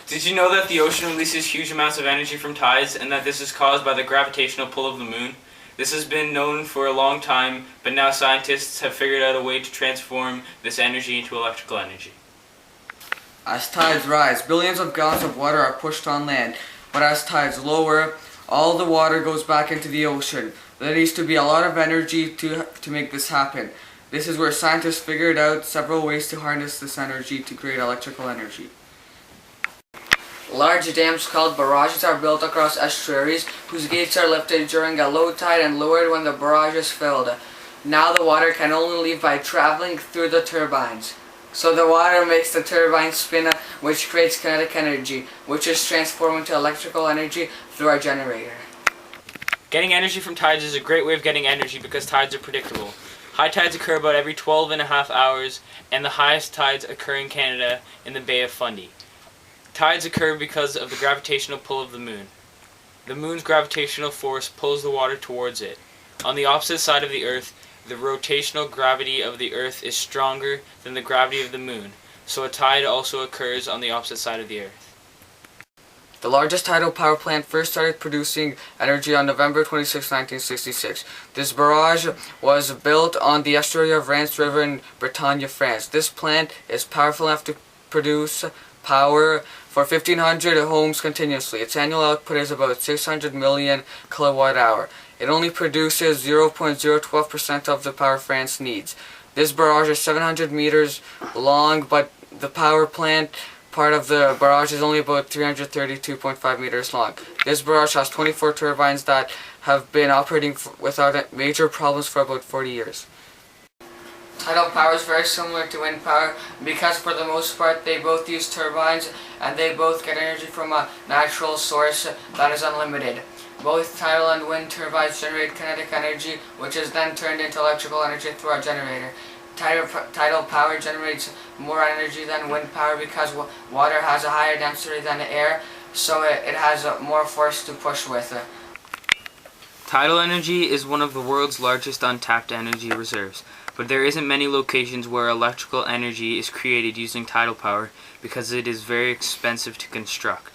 Did you know that the ocean releases huge amounts of energy from tides and that this is caused by the gravitational pull of the moon? This has been known for a long time, but now scientists have figured out a way to transform this energy into electrical energy. As tides rise, billions of gallons of water are pushed on land, but as tides lower, all the water goes back into the ocean. There needs to be a lot of energy to make this happen. This is where scientists figured out several ways to harness this energy to create electrical energy. Large dams called barrages are built across estuaries whose gates are lifted during a low tide and lowered when the barrage is filled. Now the water can only leave by traveling through the turbines. So the water makes the turbine spin, which creates kinetic energy, which is transformed into electrical energy through our generator. Getting energy from tides is a great way of getting energy because tides are predictable. High tides occur about every 12.5 hours, and the highest tides occur in Canada in the Bay of Fundy. Tides occur because of the gravitational pull of the moon. The moon's gravitational force pulls the water towards it. On the opposite side of the Earth, the rotational gravity of the Earth is stronger than the gravity of the moon, so a tide also occurs on the opposite side of the Earth. The largest tidal power plant first started producing energy on November 26, 1966. This barrage was built on the estuary of Rance River in Bretagne, France. This plant is powerful enough to produce power for 1,500 homes continuously. Its annual output is about 600 million kilowatt hour. It only produces 0.012% of the power France needs. This barrage is 700 meters long, but the power plant part of the barrage is only about 332.5 meters long. This barrage has 24 turbines that have been operating without major problems for about 40 years. Tidal power is very similar to wind power because for the most part they both use turbines and they both get energy from a natural source that is unlimited. Both tidal and wind turbines generate kinetic energy, which is then turned into electrical energy through our generator. Tidal power generates more energy than wind power because water has a higher density than air, so it has more force to push with. Tidal energy is one of the world's largest untapped energy reserves, but there isn't many locations where electrical energy is created using tidal power because it is very expensive to construct.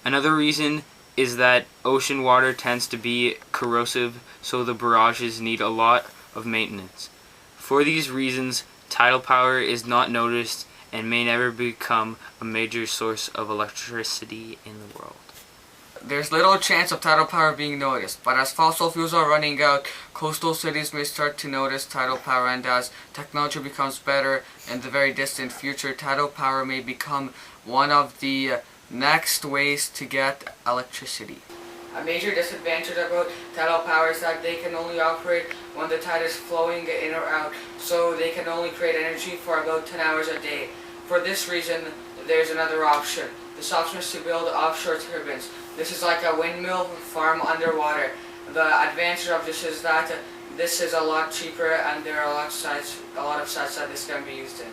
Another reason is that ocean water tends to be corrosive, so the barrages need a lot of maintenance. For these reasons, tidal power is not noticed and may never become a major source of electricity in the world. There's little chance of tidal power being noticed, but as fossil fuels are running out, coastal cities may start to notice tidal power, and as technology becomes better in the very distant future, tidal power may become one of the next ways to get electricity. A major disadvantage about tidal power is that they can only operate when the tide is flowing in or out, so they can only create energy for about 10 hours a day. For this reason, there's another option. This option is to build offshore turbines. This is like a windmill farm underwater. The advantage of this is that this is a lot cheaper and there are a lot of sites that this can be used in.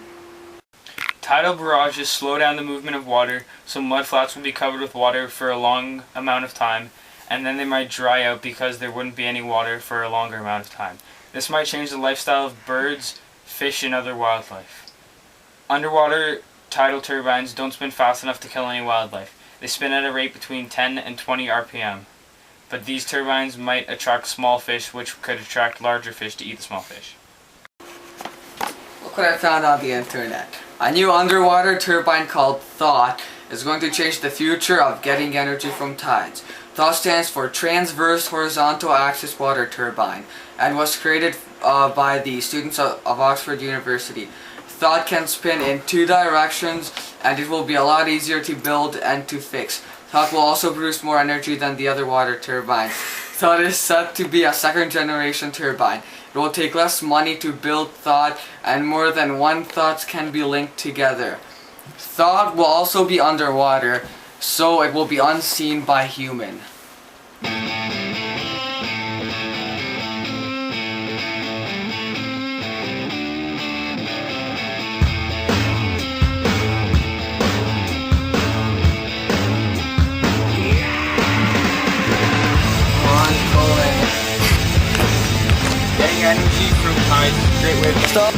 Tidal barrages slow down the movement of water, so mudflats will be covered with water for a long amount of time, and then they might dry out because there wouldn't be any water for a longer amount of time. This might change the lifestyle of birds, fish, and other wildlife. Underwater tidal turbines don't spin fast enough to kill any wildlife. They spin at a rate between 10 and 20 RPM. But these turbines might attract small fish, which could attract larger fish to eat the small fish. Look what I found on the internet. A new underwater turbine called T.H.A.W.T is going to change the future of getting energy from tides. T.H.A.W.T stands for Transverse Horizontal Axis Water Turbine and was created by the students of Oxford University. T.H.A.W.T can spin in two directions and it will be a lot easier to build and to fix. T.H.A.W.T will also produce more energy than the other water turbines. T.H.A.W.T is set to be a second generation turbine. It will take less money to build T.H.A.W.T and more than one T.H.A.W.T can be linked together. T.H.A.W.T will also be underwater, so it will be unseen by human. Getting energy from tides is a great way to Stop.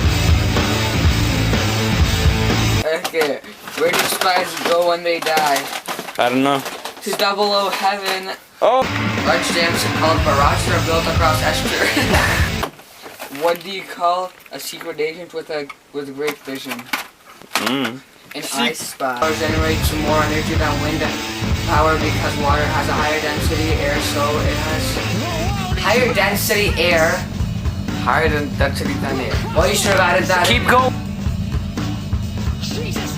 Okay. Where do spies go when they die? I don't know. To 00 heaven. Oh! Large dams called barrages are built across estuaries. What do you call a secret agent with great vision? Mm. An ice spy. Power generates more energy than wind power because water has a higher density air, so it has higher density air. Higher density than air. Well, you should have added that. Keep going! Jesus